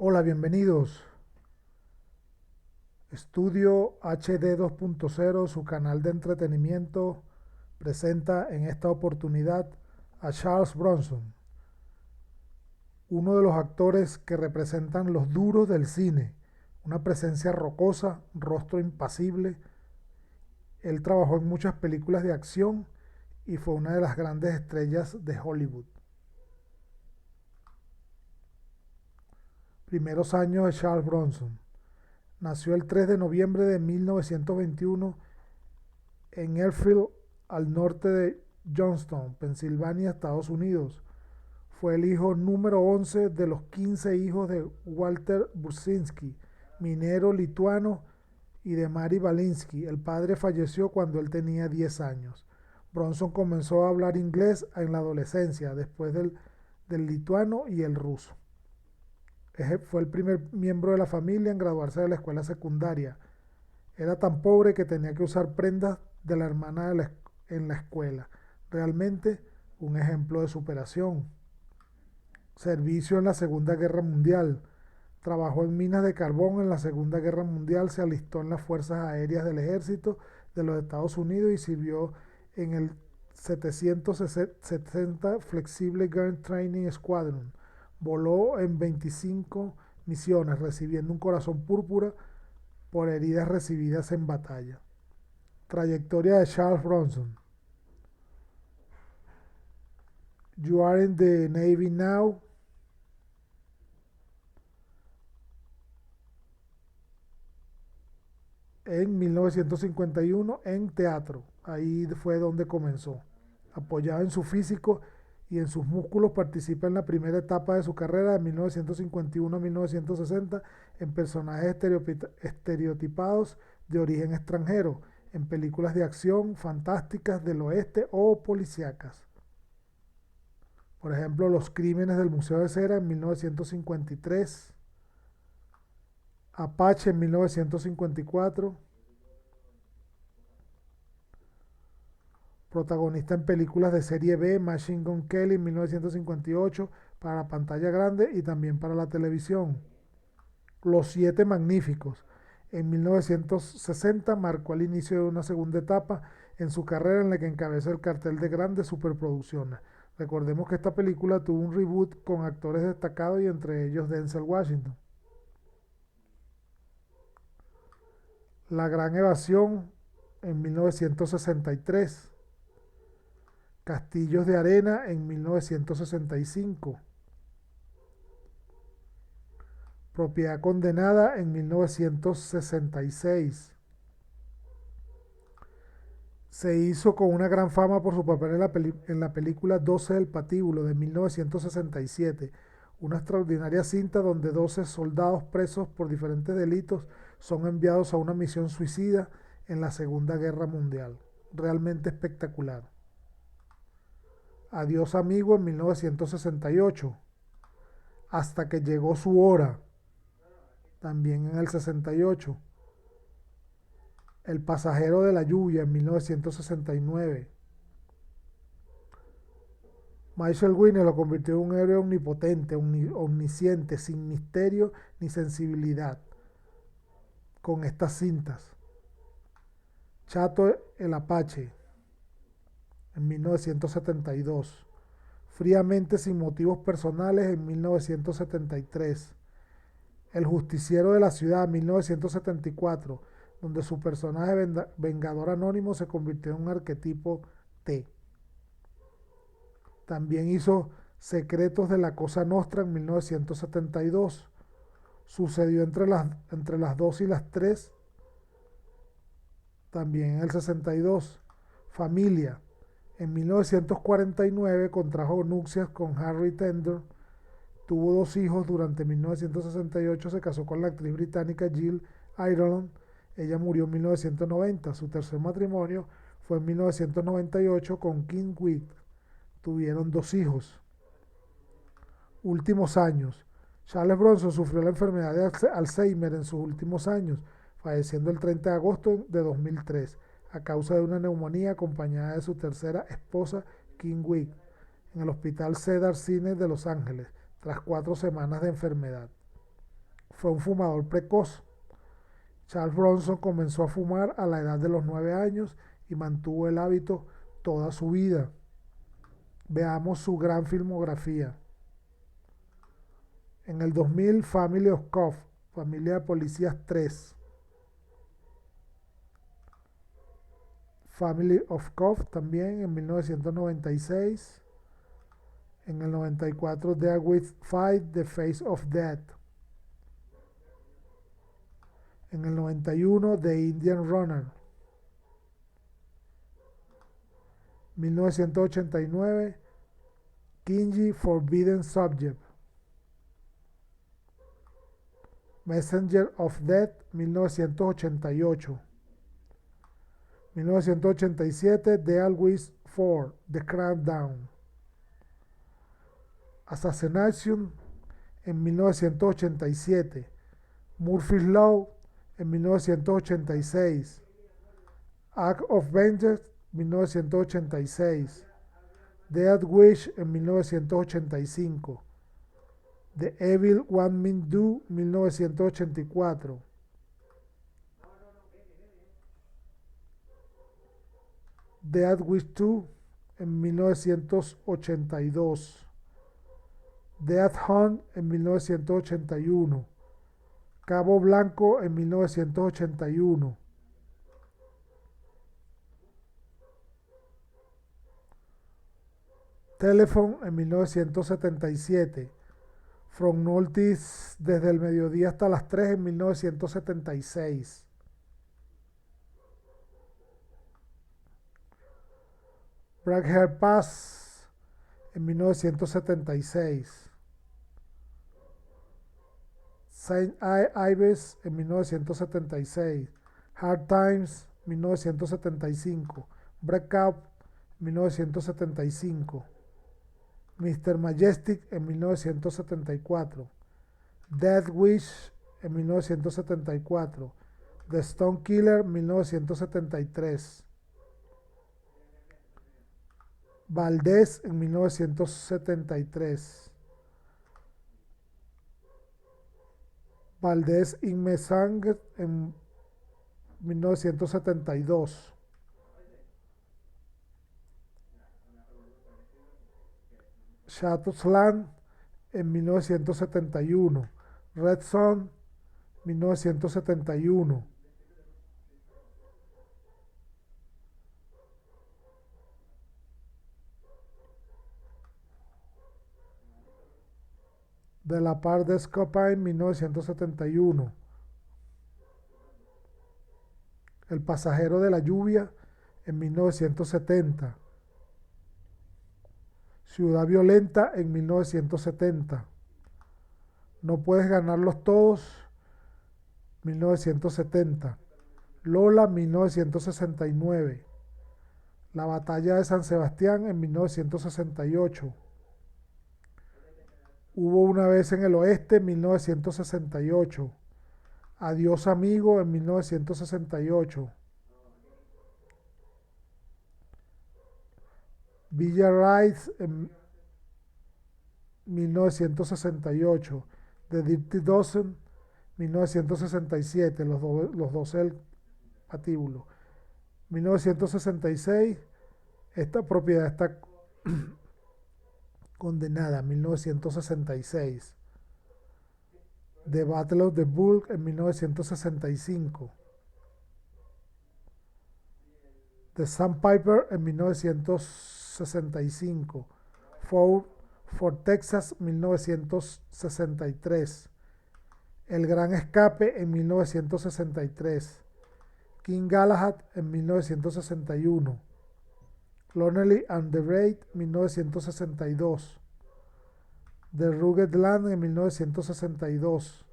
Hola, bienvenidos. Estudio HD 2.0, su canal de entretenimiento, presenta en esta oportunidad a Charles Bronson, uno de los actores que representan los duros del cine, una presencia rocosa, rostro impasible. Él trabajó en muchas películas de acción y fue una de las grandes estrellas de Hollywood. Primeros años de Charles Bronson. Nació el 3 de noviembre de 1921 en Airfield, al norte de Johnstown, Pensilvania, Estados Unidos. Fue el hijo número 11 de los 15 hijos de Walter Bursinski, minero lituano, y de Mary Balinsky. El padre falleció cuando él tenía 10 años. Bronson comenzó a hablar inglés en la adolescencia, después del lituano y el ruso. Fue el primer miembro de la familia en graduarse de la escuela secundaria. Era tan pobre que tenía que usar prendas de la hermana en la escuela. Realmente un ejemplo de superación. Servicio en la Segunda Guerra Mundial. Trabajó en minas de carbón en la Segunda Guerra Mundial, se alistó en las Fuerzas Aéreas del Ejército de los Estados Unidos y sirvió en el 760 Flexible Gun Training Squadron. Voló en 25 misiones, recibiendo un corazón púrpura por heridas recibidas en batalla. Trayectoria de Charles Bronson. You are in the Navy now. En 1951 en teatro. Ahí fue donde comenzó. Apoyado en su físico y en sus músculos, participa en la primera etapa de su carrera de 1951 a 1960 en personajes estereotipados de origen extranjero, en películas de acción, fantásticas del oeste o policíacas. Por ejemplo, Los Crímenes del Museo de Cera en 1953, Apache en 1954, protagonista en películas de serie B, Machine Gun Kelly en 1958, para la pantalla grande y también para la televisión. Los Siete Magníficos. En 1960 marcó el inicio de una segunda etapa en su carrera en la que encabezó el cartel de grandes superproducciones. Recordemos que esta película tuvo un reboot con actores destacados y entre ellos Denzel Washington. La Gran Evasión en 1963. Castillos de Arena en 1965. Propiedad Condenada en 1966. Se hizo con una gran fama por su papel en la película 12 del Patíbulo de 1967, una extraordinaria cinta donde 12 soldados presos por diferentes delitos son enviados a una misión suicida en la Segunda Guerra Mundial. Realmente espectacular. Adiós amigo en 1968. Hasta que llegó su hora, también en el 68. El pasajero de la lluvia en 1969. Michael Winner lo convirtió en un héroe omnipotente, omnisciente, sin misterio ni sensibilidad, con estas cintas. Chato el Apache en 1972. Fríamente sin motivos personales en 1973. El justiciero de la ciudad en 1974, donde su personaje vengador anónimo se convirtió en un arquetipo T. También hizo Secretos de la Cosa Nostra en 1972. Sucedió entre las 2 y las 3, también en el 62. Familia. En 1949 contrajo nupcias con Harry Tender. Tuvo 2 hijos. Durante 1968 se casó con la actriz británica Jill Ireland. Ella murió en 1990. Su tercer matrimonio fue en 1998 con Kim Wiig. Tuvieron 2 hijos. Últimos años. Charles Bronson sufrió la enfermedad de Alzheimer en sus últimos años, falleciendo el 30 de agosto de 2003 a causa de una neumonía, acompañada de su tercera esposa, Kim Wiig, en el Hospital Cedar Sinai de Los Ángeles, tras 4 semanas de enfermedad. fue un fumador precoz. Charles Bronson comenzó a fumar a la edad de los 9 años y mantuvo el hábito toda su vida. Veamos su gran filmografía. En el 2000, Family of Cop, Familia de Policías 3. Family of Cop también en 1996. En el 94, There With Fight, The Face of Death. En el 91, The Indian Runner. 1989, Kinji Forbidden Subject. Messenger of Death, 1988. 1987, The Always 4, The Crackdown. Assassination en 1987. Murphy's Law en 1986. Act of Vengeance 1986. Death Wish en 1985. The Evil One Men Do 1984. Death Wish 2 en 1982. Death Hunt en 1981. Cabo Blanco en 1981. Telephone en 1977. From Notice desde el mediodía hasta las 3 en 1976. Black Hair Pass en 1976. Saint Ives en 1976. Hard Times 1975. Breakout 1975. Mr. Majestic en 1974. Death Wish en 1974. The Stone Killer 1973. Valdés en 1973. Valdés in Mesang en 1972. Shadowland en 1971. Red Son 1971. De la Part de Scopine 1971. El pasajero de la lluvia en 1970. Ciudad Violenta en 1970. No puedes ganarlos todos 1970. Lola 1969. La batalla de San Sebastián en 1968. Hubo una vez en el oeste 1968. Adiós amigo en 1968. Villa Rides en 1968. The Dirty Dozen 1967. Los 12 del patíbulo. 1966. Esta propiedad está condenada. 1966. The Battle of the Bull en 1965. The Sandpiper en 1965. For Texas 1963. El Gran Escape en 1963. King Galahad en 1961. Lonely and the Raid 1962. The Rugged Land en 1962.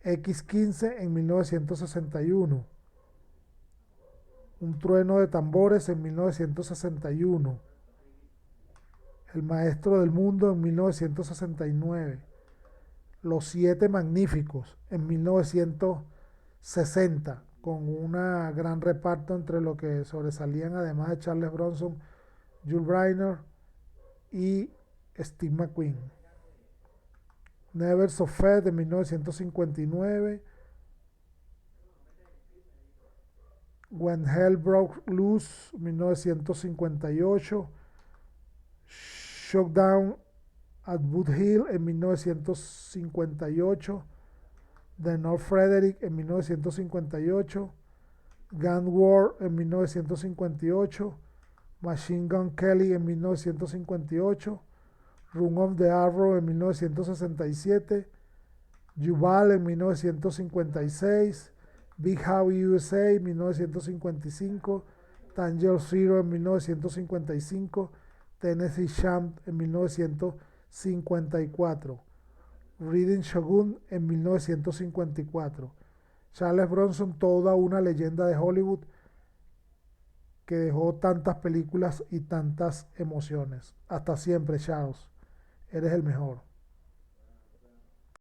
X-15 en 1961. Un trueno de tambores en 1961. El maestro del mundo en 1969. Los Siete Magníficos en 1960, con una gran reparto entre lo que sobresalían, además de Charles Bronson, Jules Briner y Steve McQueen. Never So Fat en 1959, When Hell Broke Loose 1958, Showdown at Boot Hill en 1958, The North Frederick en 1958, Gun War en 1958, Machine Gun Kelly en 1958, Run of the Arrow en 1967, Yuval en 1956, Big Howie USA en 1955, Danger Zero en 1955, Tennessee Champ en 1954, Reading Shogun en 1954. Charles Bronson, toda una leyenda de Hollywood que dejó tantas películas y tantas emociones. Hasta siempre, Charles. Eres el mejor.